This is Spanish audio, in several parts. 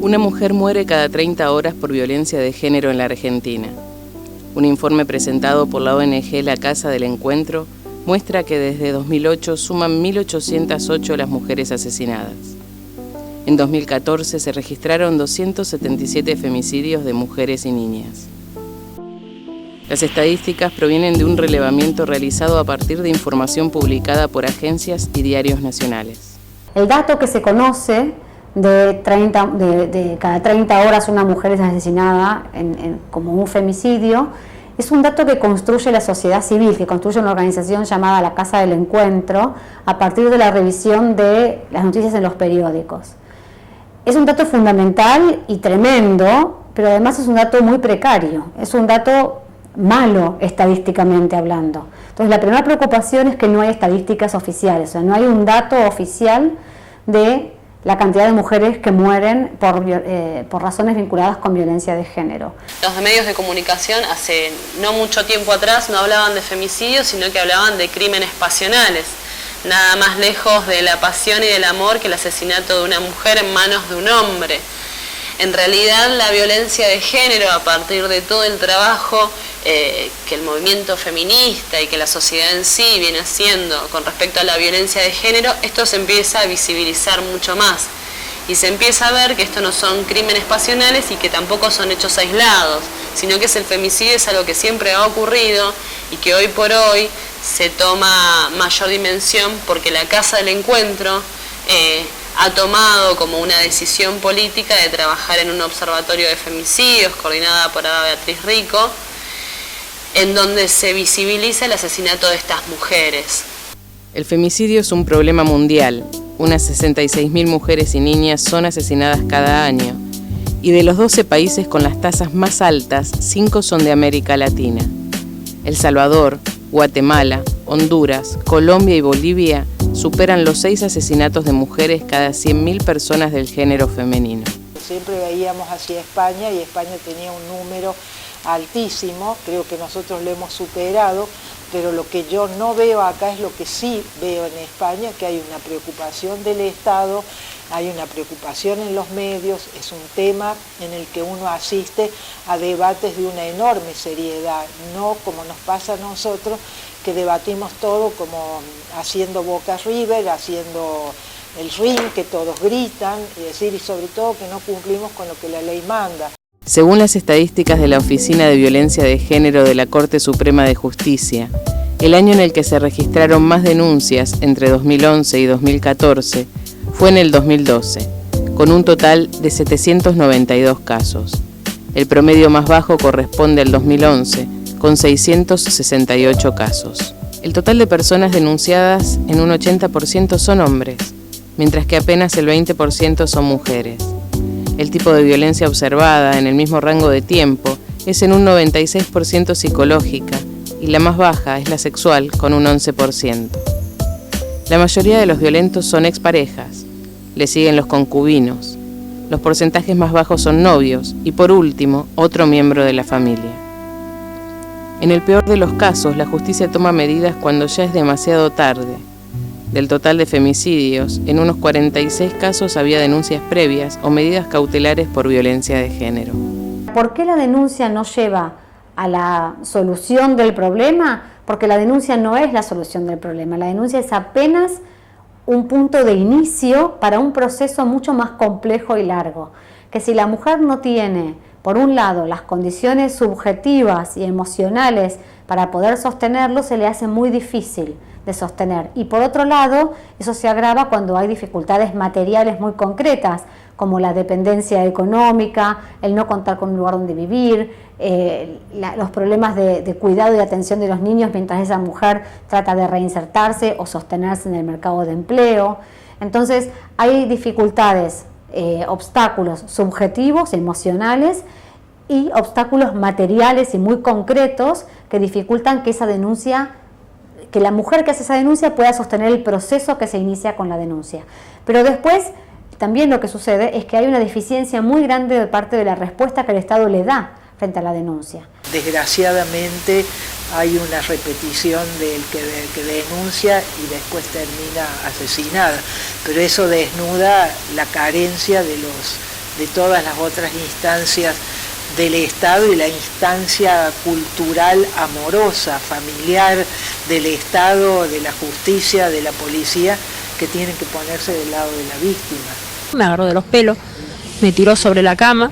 Una mujer muere cada 30 horas por violencia de género en la Argentina. Un informe presentado por la ONG La Casa del Encuentro muestra que desde 2008 suman 1.808 las mujeres asesinadas. En 2014 se registraron 277 femicidios de mujeres y niñas. Las estadísticas provienen de un relevamiento realizado a partir de información publicada por agencias y diarios nacionales. El dato que se conoce de cada 30 horas una mujer es asesinada como un femicidio, es un dato que construye la sociedad civil, que construye una organización llamada La Casa del Encuentro a partir de la revisión de las noticias en los periódicos. Es un dato fundamental y tremendo, pero además es un dato muy precario, es un dato malo estadísticamente hablando. Entonces la primera preocupación es que no hay estadísticas oficiales, o sea, no hay un dato oficial de la cantidad de mujeres que mueren por razones vinculadas con violencia de género. Los medios de comunicación hace no mucho tiempo atrás no hablaban de femicidios, sino que hablaban de crímenes pasionales. Nada más lejos de la pasión y del amor que el asesinato de una mujer en manos de un hombre. En realidad la violencia de género, a partir de todo el trabajo que el movimiento feminista y que la sociedad en sí viene haciendo con respecto a la violencia de género, esto se empieza a visibilizar mucho más. Y se empieza a ver que esto no son crímenes pasionales y que tampoco son hechos aislados, sino que el femicidio es algo que siempre ha ocurrido y que hoy por hoy se toma mayor dimensión porque la Casa del Encuentro ha tomado como una decisión política de trabajar en un observatorio de femicidios coordinada por Ada Beatriz Rico, en donde se visibiliza el asesinato de estas mujeres. El femicidio es un problema mundial. Unas 66.000 mujeres y niñas son asesinadas cada año. Y de los 12 países con las tasas más altas, 5 son de América Latina. El Salvador, Guatemala, Honduras, Colombia y Bolivia superan los 6 asesinatos de mujeres cada 100.000 personas del género femenino. Siempre veíamos hacia España y España tenía un número altísimo, creo que nosotros lo hemos superado, pero lo que yo no veo acá es lo que sí veo en España, que hay una preocupación del Estado, hay una preocupación en los medios, es un tema en el que uno asiste a debates de una enorme seriedad, no como nos pasa a nosotros, que debatimos todo como haciendo Boca River, haciendo el ring, que todos gritan, y sobre todo que no cumplimos con lo que la ley manda. Según las estadísticas de la Oficina de Violencia de Género de la Corte Suprema de Justicia, el año en el que se registraron más denuncias entre 2011 y 2014 fue en el 2012, con un total de 792 casos. El promedio más bajo corresponde al 2011, con 668 casos. El total de personas denunciadas en un 80% son hombres, mientras que apenas el 20% son mujeres. El tipo de violencia observada en el mismo rango de tiempo es en un 96% psicológica y la más baja es la sexual con un 11%. La mayoría de los violentos son exparejas, le siguen los concubinos, los porcentajes más bajos son novios y por último otro miembro de la familia. En el peor de los casos, la justicia toma medidas cuando ya es demasiado tarde. Del total de femicidios, en unos 46 casos había denuncias previas o medidas cautelares por violencia de género. ¿Por qué la denuncia no lleva a la solución del problema? Porque la denuncia no es la solución del problema. La denuncia es apenas un punto de inicio para un proceso mucho más complejo y largo. Que si la mujer no tiene, por un lado, las condiciones subjetivas y emocionales para poder sostenerlo, se le hace muy difícil de sostener. Y por otro lado, eso se agrava cuando hay dificultades materiales muy concretas, como la dependencia económica, el no contar con un lugar donde vivir, los problemas de cuidado y atención de los niños mientras esa mujer trata de reinsertarse o sostenerse en el mercado de empleo. Entonces, hay dificultades, obstáculos subjetivos, emocionales, y obstáculos materiales y muy concretos que dificultan que esa denuncia, que la mujer que hace esa denuncia pueda sostener el proceso que se inicia con la denuncia. Pero después, también lo que sucede es que hay una deficiencia muy grande de parte de la respuesta que el Estado le da frente a la denuncia. Desgraciadamente hay una repetición del que denuncia y después termina asesinada, pero eso desnuda la carencia de de todas las otras instancias del Estado y la instancia cultural amorosa, familiar del Estado, de la justicia, de la policía, que tienen que ponerse del lado de la víctima. Me agarró de los pelos, me tiró sobre la cama,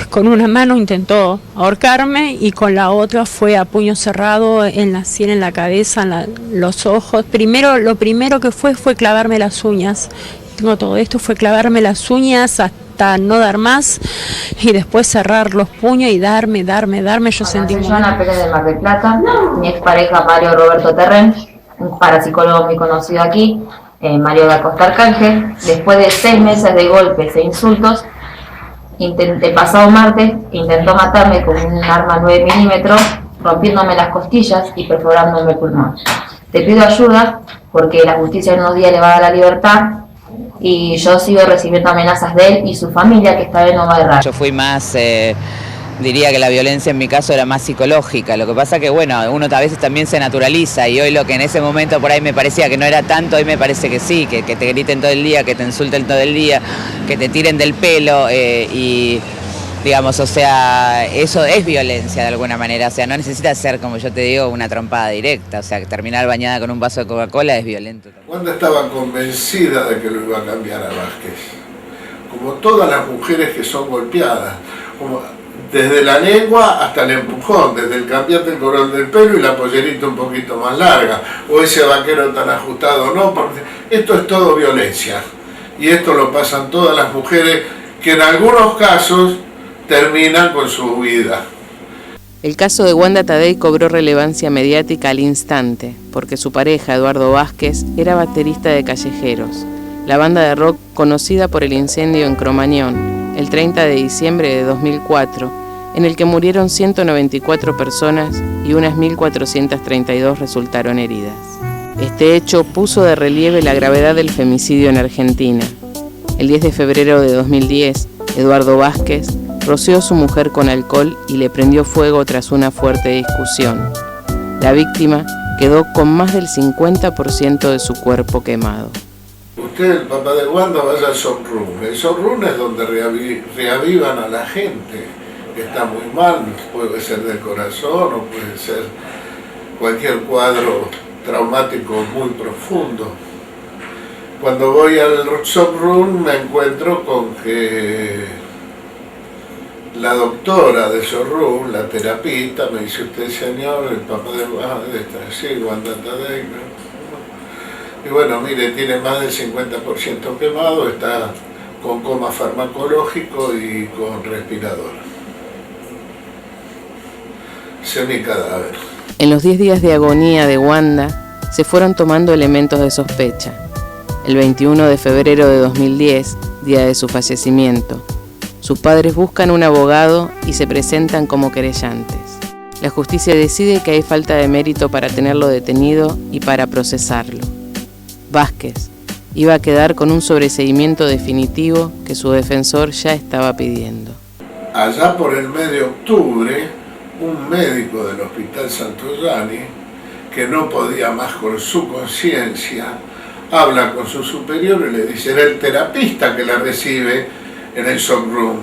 con una mano intentó ahorcarme y con la otra fue a puño cerrado en la sien, en la cabeza, en los ojos. Lo primero que fue clavarme las uñas. Tengo todo esto, fue clavarme las uñas hasta no dar más y después cerrar los puños y darme. Yo sentí Soy Joana Pérez de Mar del Plata, mi expareja Mario Roberto Terren, un parapsicólogo muy conocido aquí, Mario da Costa Arcángel. Después de 6 meses de golpes e insultos, el pasado martes intentó matarme con un arma 9 milímetros, rompiéndome las costillas y perforándome el pulmón. Te pido ayuda porque la justicia en unos días le va a dar la libertad y yo sigo recibiendo amenazas de él y su familia, que esta vez no va a errar. Yo fui más, diría que la violencia en mi caso era más psicológica. Lo que pasa que, bueno, uno a veces también se naturaliza y hoy lo que en ese momento por ahí me parecía que no era tanto, hoy me parece que sí, que te griten todo el día, que te insulten todo el día, que te tiren del pelo y, digamos, o sea, eso es violencia de alguna manera. O sea, no necesita ser, como yo te digo, una trompada directa. O sea, terminar bañada con un vaso de Coca-Cola es violento. Wanda estaba convencida de que lo iba a cambiar a Vázquez. Como todas las mujeres que son golpeadas, como desde la lengua hasta el empujón, desde el cambiarte el color del pelo y la pollerita un poquito más larga, o ese vaquero tan ajustado, no, porque esto es todo violencia. Y esto lo pasan todas las mujeres que en algunos casos terminan con su vida. El caso de Wanda Tadei cobró relevancia mediática al instante, porque su pareja, Eduardo Vázquez, era baterista de Callejeros, la banda de rock conocida por el incendio en Cromañón, el 30 de diciembre de 2004, en el que murieron 194 personas y unas 1.432 resultaron heridas. Este hecho puso de relieve la gravedad del femicidio en Argentina. El 10 de febrero de 2010, Eduardo Vázquez roció a su mujer con alcohol y le prendió fuego tras una fuerte discusión. La víctima quedó con más del 50% de su cuerpo quemado. Usted, el papá de Wanda, vaya al Shock Room. El Shock Room es donde reavivan a la gente que está muy mal, puede ser del corazón o puede ser cualquier cuadro traumático muy profundo. Cuando voy al Shock Room me encuentro con que la doctora del Shock Room, la terapista, me dice: usted, señor, el papá de Wanda, sí, Wanda Tadei. Y bueno, mire, tiene más del 50% quemado, está con coma farmacológico y con respirador. Semicadáver. En los 10 días de agonía de Wanda se fueron tomando elementos de sospecha. El 21 de febrero de 2010, día de su fallecimiento, sus padres buscan un abogado y se presentan como querellantes. La justicia decide que hay falta de mérito para tenerlo detenido y para procesarlo. Vázquez iba a quedar con un sobreseimiento definitivo que su defensor ya estaba pidiendo. Allá por el mes de octubre, un médico del Hospital Santoyani, que no podía más con su conciencia, habla con su superior y le dice: era el terapista que la recibe en el Shock Room.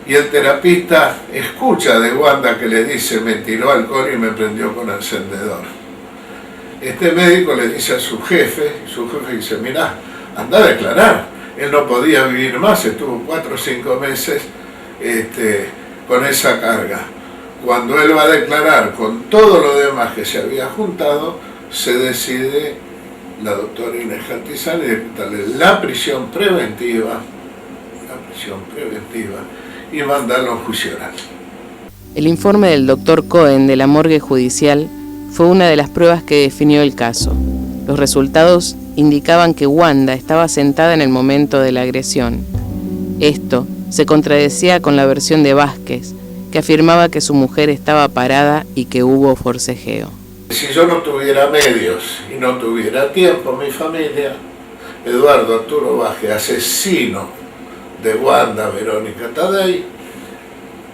Y el terapista escucha de Wanda que le dice: me tiró alcohol y me prendió con encendedor. Este médico le dice a su jefe dice: mirá, anda a declarar. Él no podía vivir más, estuvo 4 o 5 meses con esa carga. Cuando él va a declarar con todo lo demás que se había juntado, se decide la doctora Inés Cantizani decretarle la prisión preventiva y mandarlo a juicio oral. El informe del doctor Cohen de la morgue judicial fue una de las pruebas que definió el caso. Los resultados indicaban que Wanda estaba sentada en el momento de la agresión. Esto se contradecía con la versión de Vázquez, que afirmaba que su mujer estaba parada y que hubo forcejeo. Si yo no tuviera medios y no tuviera tiempo, mi familia, Eduardo Arturo Vázquez, asesino de Wanda Verónica Tadei,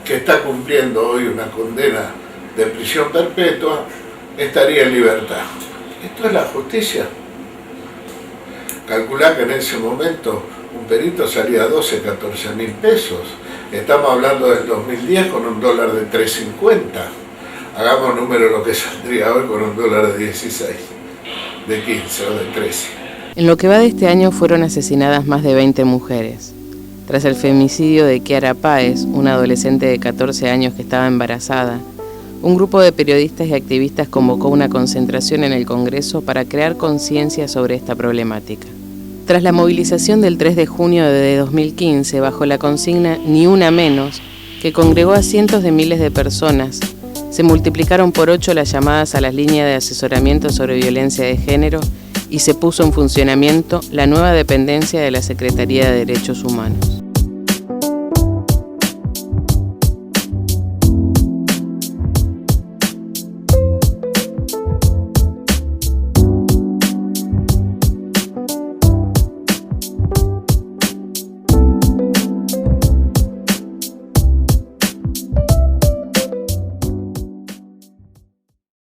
que está cumpliendo hoy una condena de prisión perpetua, estaría en libertad. Esto es la justicia. Calculá que en ese momento un perito salía 12, 14 mil pesos. Estamos hablando del 2010 con un dólar de 3.50. Hagamos número lo que saldría hoy con un dólar de 16, de 15 o de 13. En lo que va de este año fueron asesinadas más de 20 mujeres. Tras el femicidio de Kiara Páez, una adolescente de 14 años que estaba embarazada, un grupo de periodistas y activistas convocó una concentración en el Congreso para crear conciencia sobre esta problemática. Tras la movilización del 3 de junio de 2015, bajo la consigna Ni una menos, que congregó a cientos de miles de personas, se multiplicaron por 8 las llamadas a las líneas de asesoramiento sobre violencia de género y se puso en funcionamiento la nueva dependencia de la Secretaría de Derechos Humanos.